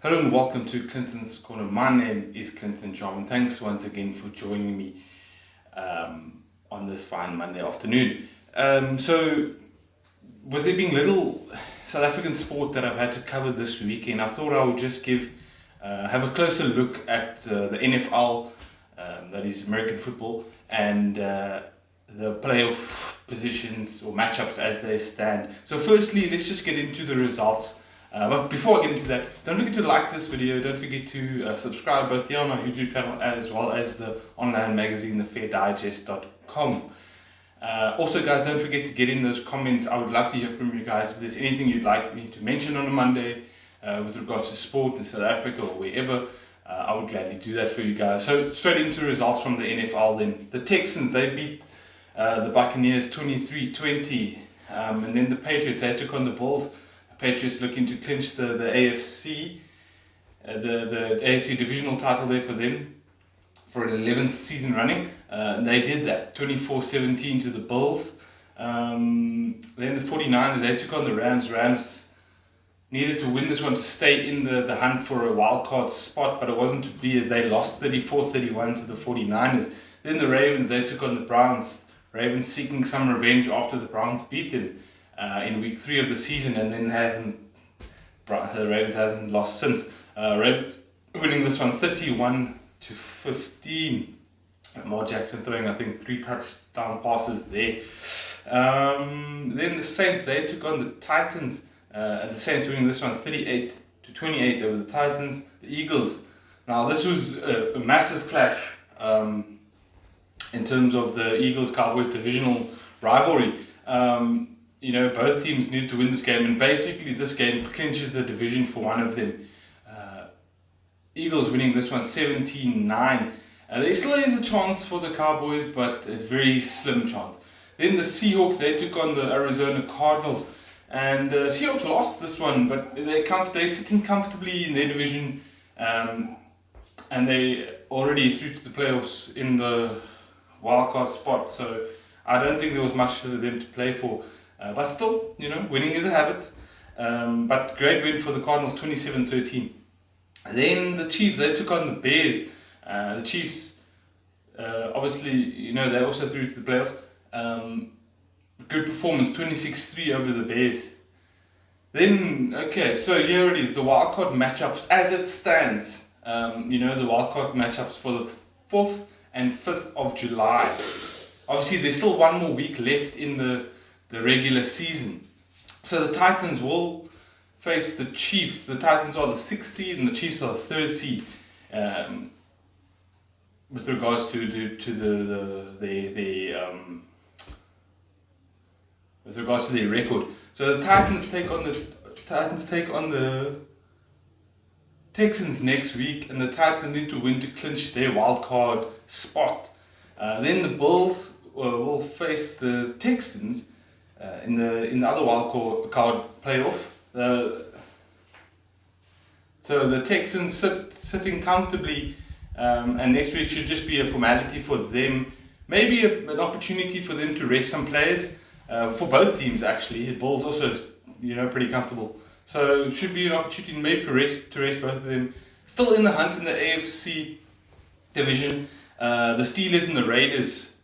Hello and welcome to Clinton's Corner. My name is Clinton John, and thanks once again for joining me on this fine Monday afternoon. So, with there being little South African sport that I've had to cover this weekend, I thought I would just have a closer look at the NFL, that is American football, and the playoff positions or matchups as they stand. So firstly, let's just get into the results. But before I get into that, don't forget to like this video, don't forget to subscribe both here on our YouTube channel as well as the online magazine, thefairdigest.com. Also guys, don't forget to get in those comments. I would love to hear from you guys. If there's anything you'd like me to mention on a Monday with regards to sport in South Africa or wherever, I would gladly do that for you guys. So straight into results from the NFL then. The Texans, they beat the Buccaneers 23-20, and then the Patriots, they took on the Bulls. Patriots looking to clinch the AFC, the AFC divisional title there for them for an 11th season running. They did that, 24-17 to the Bulls. Then the 49ers, they took on the Rams. Rams needed to win this one to stay in the hunt for a wild card spot, but it wasn't to be as they lost 34-31 to the 49ers. Then the Ravens, they took on the Browns. Ravens seeking some revenge after the Browns beat them in week 3 of the season, and then the Ravens hasn't lost since. Ravens winning this one 31-15. Lamar Jackson throwing, I think, 3 touchdown passes there. Then the Saints, they took on the Titans. The Saints winning this one 38-28 over the Titans. The Eagles. Now this was a massive clash in terms of the Eagles-Cowboys divisional rivalry. Both teams need to win this game, and basically this game clinches the division for one of them. Eagles winning this one 17-9. There still is a chance for the Cowboys, but it's a very slim chance. Then the Seahawks, they took on the Arizona Cardinals, and Seahawks lost this one, but they're sitting comfortably in their division, and they already through to the playoffs in the wildcard spot, so I don't think there was much for them to play for. But still, winning is a habit. But great win for the Cardinals, 27-13. Then the Chiefs, they took on the Bears. The Chiefs, obviously, they also through to the playoffs. Good performance, 26-3 over the Bears. Then, so here it is, the wildcard matchups as it stands. The wildcard matchups for the 4th and 5th of July. Obviously, there's still one more week left in the regular season. So the Titans will face the Chiefs. The Titans are the 6th seed and the Chiefs are the 3rd seed with regards to their record. So the Titans take on the Texans next week, and the Titans need to win to clinch their wild card spot. Then the Bulls will face the Texans in the other wild card playoff. So the Texans sitting comfortably, and next week should just be a formality for them. Maybe an opportunity for them to rest some players for both teams actually. The Bulls also, pretty comfortable. So it should be an opportunity maybe to rest both of them. Still in the hunt in the AFC division. The Steelers and the Raiders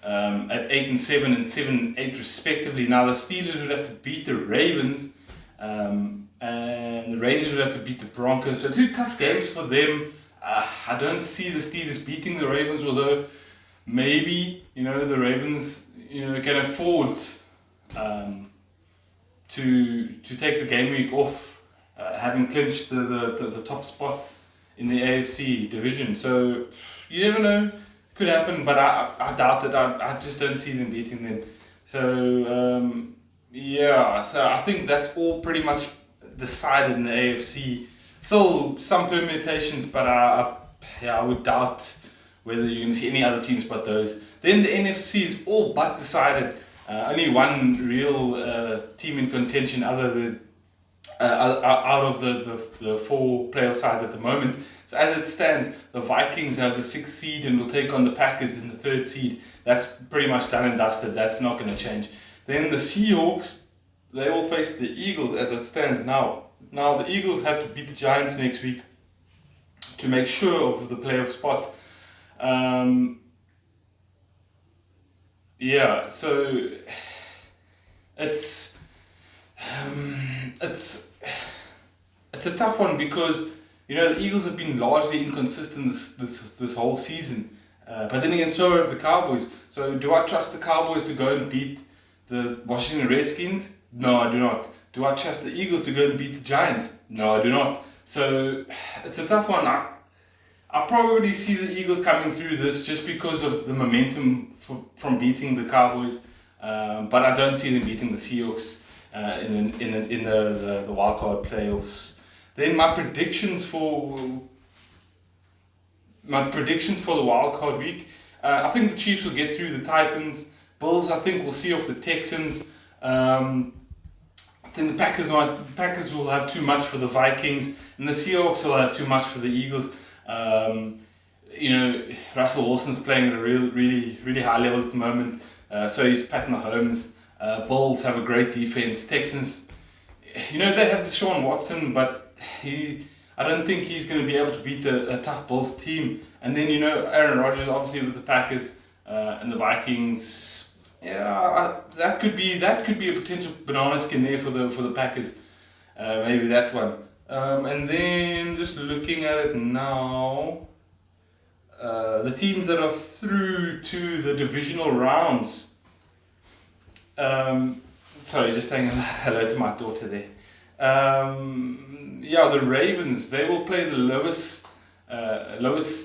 at 8-7 and 7-8 respectively. Now the Steelers would have to beat the Ravens, and the Raiders would have to beat the Broncos. So 2 tough games for them. I don't see the Steelers beating the Ravens, although maybe the Ravens can afford to take the game week off, having clinched the top spot in the AFC division. So you never know, could happen, but I doubt it. I just don't see them beating them. So so I think that's all pretty much decided in the AFC. Still some permutations, but I would doubt whether you're going to see any other teams but those. Then the NFC is all but decided. Only one real team in contention out of the 4 playoff sides at the moment. So as it stands, the Vikings have the 6th seed and will take on the Packers in the 3rd seed. That's pretty much done and dusted. That's not going to change. Then the Seahawks, they will face the Eagles as it stands now. Now the Eagles have to beat the Giants next week to make sure of the playoff spot. Yeah, so it's it's it's a tough one because the Eagles have been largely inconsistent this whole season. But then again, so have the Cowboys. So do I trust the Cowboys to go and beat the Washington Redskins? No, I do not. Do I trust the Eagles to go and beat the Giants? No, I do not. So it's a tough one. I probably see the Eagles coming through this just because of the momentum from beating the Cowboys, but I don't see them beating the Seahawks in the wildcard playoffs. Then my predictions for the wildcard week. I think the Chiefs will get through the Titans. Bills, I think, will see off the Texans. I think the Packers will have too much for the Vikings, and the Seahawks will have too much for the Eagles. Russell Wilson's playing at a really high level at the moment. So is Pat Mahomes. Bulls have a great defense. Texans, they have Deshaun Watson, but I don't think he's going to be able to beat a tough Bulls team. And then Aaron Rodgers, obviously with the Packers and the Vikings. Yeah, that could be a potential banana skin there for the Packers. Maybe that one. And then just looking at it now, the teams that are through to the divisional rounds. Sorry, just saying hello to my daughter there. The Ravens, they will play the lowest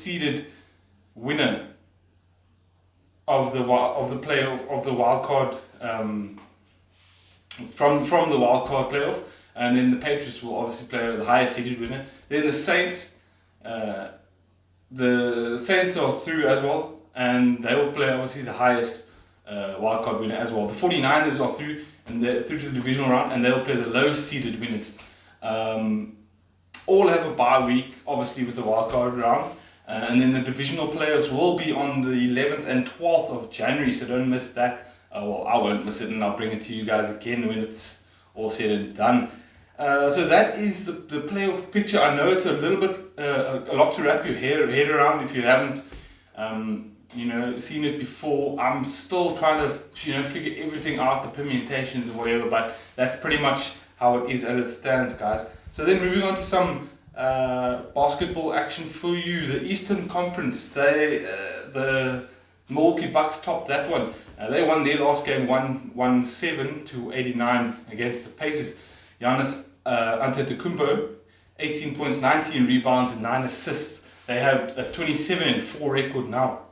seeded winner of the playoff of the wild card from the wild card playoff. And then the Patriots will obviously play the highest seeded winner. Then the Saints are through as well, and they will play obviously the highest wildcard winner as well. The 49ers are through, and they're through to the divisional round, and they'll play the lowest seeded winners. All have a bye week, obviously, with the wildcard round. And then the divisional playoffs will be on the 11th and 12th of January, so don't miss that. I won't miss it, and I'll bring it to you guys again when it's all said and done. So that is the playoff picture. I know it's a little bit, a lot to wrap your head around if you haven't, seen it before. I'm still trying to, figure everything out, the permutations and whatever, but that's pretty much how it is as it stands, guys. So then moving on to some basketball action for you. The Eastern Conference, the Milwaukee Bucks topped that one. They won their last game 107-89 against the Pacers. Giannis Antetokounmpo, 18 points, 19 rebounds and 9 assists. They have a 27-4 record now.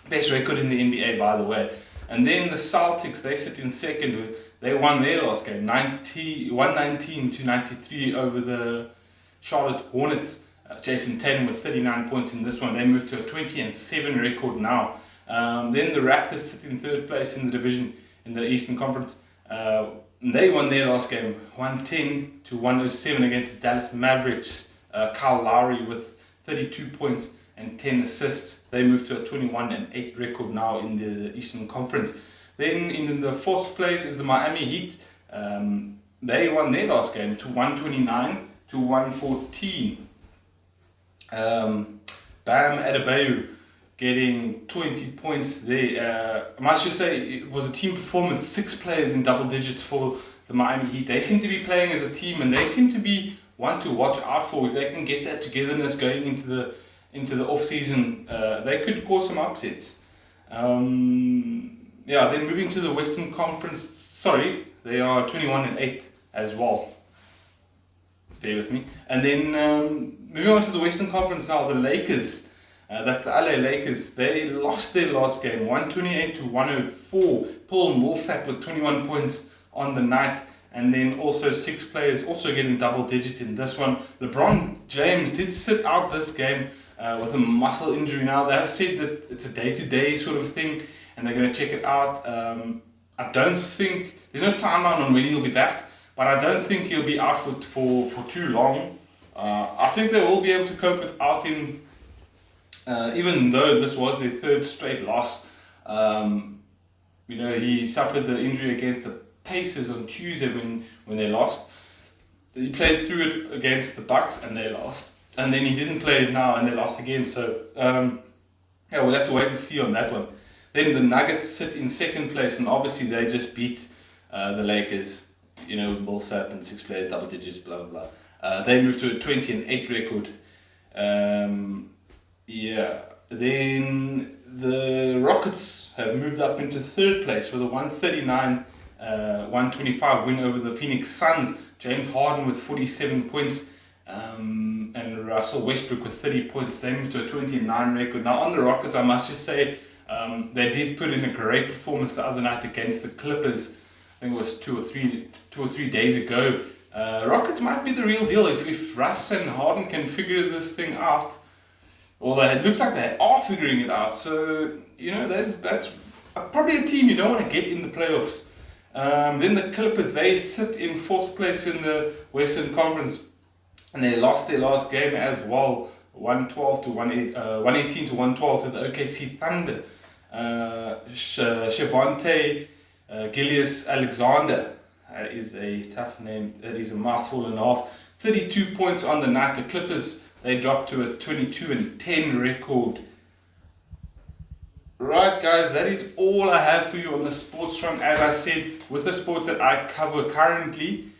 Best record in the NBA, by the way. And then the Celtics, they sit in second. They won their last game 119-93 over the Charlotte Hornets. Jason Tatum with 39 points in this one. They moved to a 20-7 record now. Then the Raptors sit in third place in the division in the Eastern Conference. They won their last game 110-107 against the Dallas Mavericks. Kyle Lowry with 32 points and 10 assists. They moved to a 21-8 record now in the Eastern Conference. Then in the fourth place is the Miami Heat. They won their last game to 129-114. Bam Adebayo getting 20 points there. I must just say it was a team performance. 6 players in double digits for the Miami Heat. They seem to be playing as a team, and they seem to be one to watch out for. If they can get that togetherness going into the off season, they could cause some upsets. Then moving to the Western Conference. Sorry, they are 21-8 as well. Bear with me. And then moving on to the Western Conference now, the Lakers. That's the LA Lakers. They lost their last game 128-104. Paul Millsap with 21 points on the night. And then also 6 players also getting double digits in this one. LeBron James did sit out this game with a muscle injury now. They have said that it's a day-to-day sort of thing, and they're going to check it out. I don't think, there's no timeline on when he'll be back, but I don't think he'll be out for too long. I think they will be able to cope without him, even though this was their 3rd straight loss. He suffered the injury against the Pacers on Tuesday when they lost. he played through it against the Bucks and they lost. And then he didn't play it now and they lost again. So, yeah, we'll have to wait and see on that one. Then the Nuggets sit in second place, and obviously they just beat the Lakers, you know, with Millsap and 6 players, double digits, blah, blah, blah. They moved to a 20-8 record. Yeah. Then the Rockets have moved up into third place with a 139-125 win over the Phoenix Suns. James Harden with 47 points. And Russell Westbrook with 30 points. They moved to a 29 record. Now on the Rockets, I must just say, they did put in a great performance the other night against the Clippers. I think it was two or three days ago. Rockets might be the real deal if Russ and Harden can figure this thing out. Although it looks like they are figuring it out. So, you know, that's probably a team you don't want to get in the playoffs. Then the Clippers, they sit in 4th place in the Western Conference. And they lost their last game as well, 118 to 112 to the OKC Thunder. Shavonte Gilgeous-Alexander is a tough name. That is a mouthful and a half. 32 points on the night. The Clippers, they dropped to a 22-10 record. Right, guys, that is all I have for you on the sports front. As I said, with the sports that I cover currently,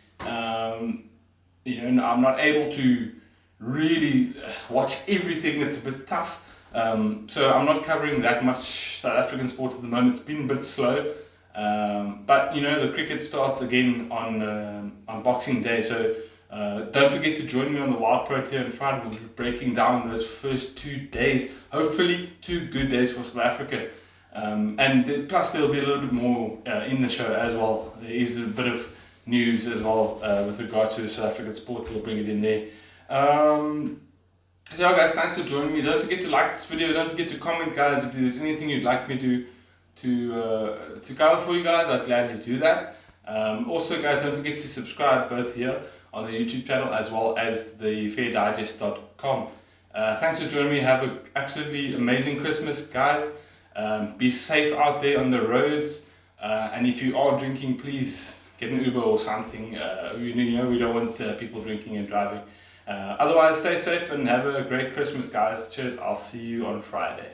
you know, I'm not able to really watch everything. It's a bit tough. So I'm not covering that much South African sport at the moment. It's been a bit slow. But, you know, the cricket starts again on Boxing Day. So don't forget to join me on the Wild Protea on Friday. We'll be breaking down those first 2 days. Hopefully 2 good days for South Africa. And plus there'll be a little bit more in the show as well. There is a bit of news as well with regards to South African sport. We'll bring it in there. So yeah, guys, thanks for joining me. Don't forget to like this video. Don't forget to comment, guys, if there's anything you'd like me to cover for you guys. I'd gladly do that. Also, guys, don't forget to subscribe both here on the YouTube channel as well as the fairdigest.com. Thanks for joining me. Have an absolutely amazing Christmas, guys. Be safe out there on the roads. And if you are drinking, please get an Uber or something. You know, we don't want people drinking and driving. Otherwise, stay safe and have a great Christmas, guys. Cheers. I'll see you on Friday.